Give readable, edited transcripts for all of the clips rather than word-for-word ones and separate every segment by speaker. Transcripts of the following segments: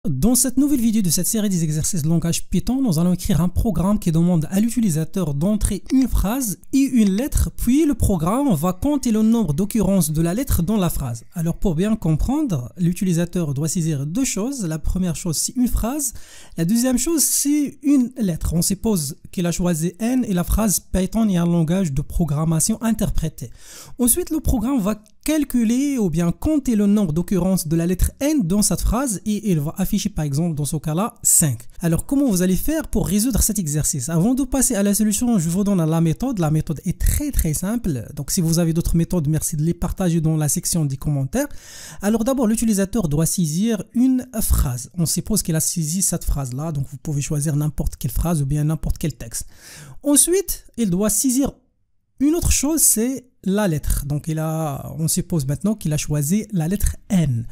Speaker 1: Dans cette nouvelle vidéo de cette série des exercices de langage Python, nous allons écrire un programme qui demande à l'utilisateur d'entrer une phrase et une lettre, puis le programme va compter le nombre d'occurrences de la lettre dans la phrase. Alors pour bien comprendre, l'utilisateur doit saisir deux choses. La première chose, c'est une phrase. La deuxième chose, c'est une lettre. On suppose qu'il a choisi N et la phrase Python est un langage de programmation interprété. Ensuite, le programme va calculer ou bien compter le nombre d'occurrences de la lettre N dans cette phrase et il va afficher par exemple dans ce cas-là 5. Alors comment vous allez faire pour résoudre cet exercice? Avant de passer à la solution, je vous donne la méthode. La méthode est très simple. Donc si vous avez d'autres méthodes, merci de les partager dans la section des commentaires. Alors d'abord, l'utilisateur doit saisir une phrase. On suppose qu'il a saisi cette phrase-là, donc vous pouvez choisir n'importe quelle phrase ou bien n'importe quel texte. Ensuite, il doit saisir une autre chose, c'est la lettre. Donc on suppose maintenant qu'il a choisi la lettre N.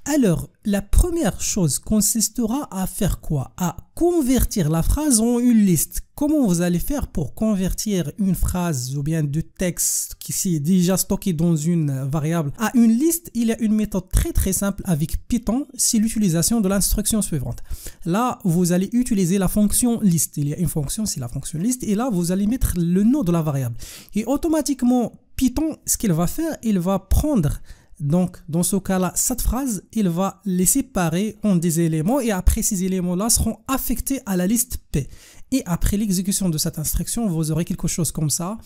Speaker 1: Alors, la première chose consistera à faire quoi? À convertir la phrase en une liste. Comment vous allez faire pour convertir une phrase ou bien de texte qui est déjà stocké dans une variable à une liste? Il y a une méthode très simple avec Python, c'est l'utilisation de l'instruction suivante. Là, vous allez utiliser la fonction list. Il y a une fonction, c'est la fonction list, et là, vous allez mettre le nom de la variable. Et automatiquement, Python, ce qu'il va faire, il va prendre, donc dans ce cas-là, cette phrase, il va les séparer en des éléments et après ces éléments-là seront affectés à la liste P. Et après l'exécution de cette instruction, vous aurez quelque chose comme ça,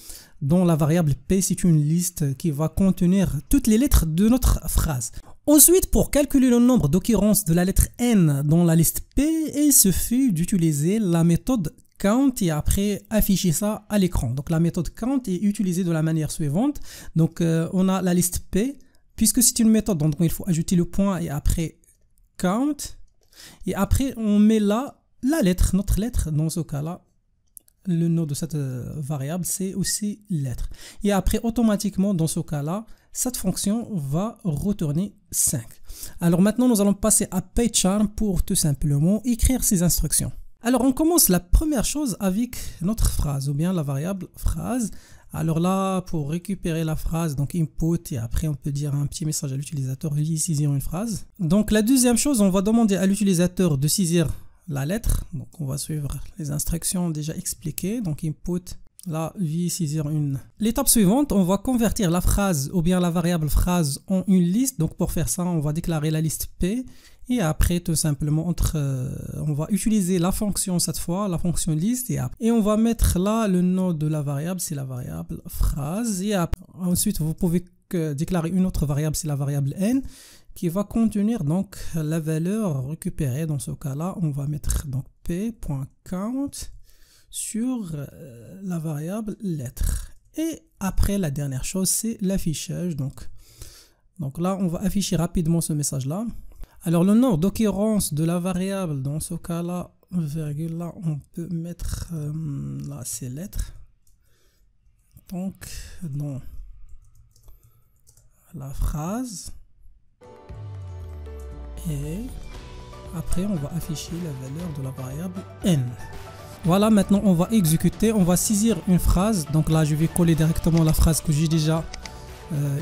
Speaker 1: dont la variable P, c'est une liste qui va contenir toutes les lettres de notre phrase. Ensuite, pour calculer le nombre d'occurrences de la lettre N dans la liste P, il suffit d'utiliser la méthode count et après afficher ça à l'écran. Donc la méthode count est utilisée de la manière suivante. Donc on a la liste P, puisque c'est une méthode, donc il faut ajouter le point et après count. Et après on met là la lettre, notre lettre, dans ce cas-là, le nom de cette variable c'est aussi lettre. Et après automatiquement dans ce cas-là, cette fonction va retourner 5. Alors maintenant nous allons passer à PyCharm pour tout simplement écrire ces instructions. Alors on commence la première chose avec notre phrase ou bien la variable phrase. Alors là, pour récupérer la phrase, donc input, et après on peut dire un petit message à l'utilisateur, veuillez saisir une phrase. Donc la deuxième chose, on va demander à l'utilisateur de saisir la lettre. Donc on va suivre les instructions déjà expliquées. Donc input, là, veuillez saisir une. L'étape suivante, on va convertir la phrase ou bien la variable phrase en une liste. Donc pour faire ça, on va déclarer la liste P. Et après, tout simplement, on va utiliser la fonction cette fois, la fonction list. Et on va mettre là le nom de la variable, c'est la variable phrase. Et ensuite, vous pouvez déclarer une autre variable, c'est la variable n, qui va contenir donc la valeur récupérée. Dans ce cas-là, on va mettre donc p.count sur la variable lettre. Et après, la dernière chose, c'est l'affichage. Donc là, on va afficher rapidement ce message-là. Alors le nombre d'occurrences de la variable, dans ce cas-là, virgule là, on peut mettre là c'est lettres. Donc dans la phrase et après on va afficher la valeur de la variable n. Voilà, maintenant on va exécuter, on va saisir une phrase. Donc là je vais coller directement la phrase que j'ai déjà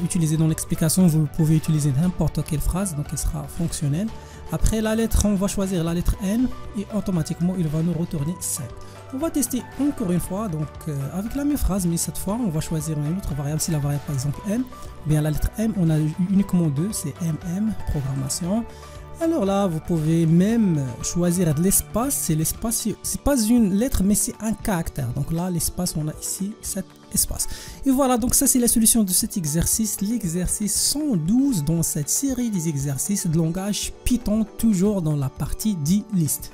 Speaker 1: utilisée dans l'explication. Vous pouvez utiliser n'importe quelle phrase, donc elle sera fonctionnelle. Après la lettre, on va choisir la lettre N et automatiquement il va nous retourner 5. On va tester encore une fois, donc avec la même phrase, mais cette fois on va choisir une autre variable. Si la variable par exemple M, bien la lettre M, on a uniquement deux, c'est MM, programmation. Alors là, vous pouvez même choisir de l'espace. C'est l'espace, c'est pas une lettre, mais c'est un caractère. Donc là, l'espace, on a ici cet espace. Et voilà, donc ça c'est la solution de cet exercice, l'exercice 112 dans cette série des exercices de langage Python, toujours dans la partie dit list.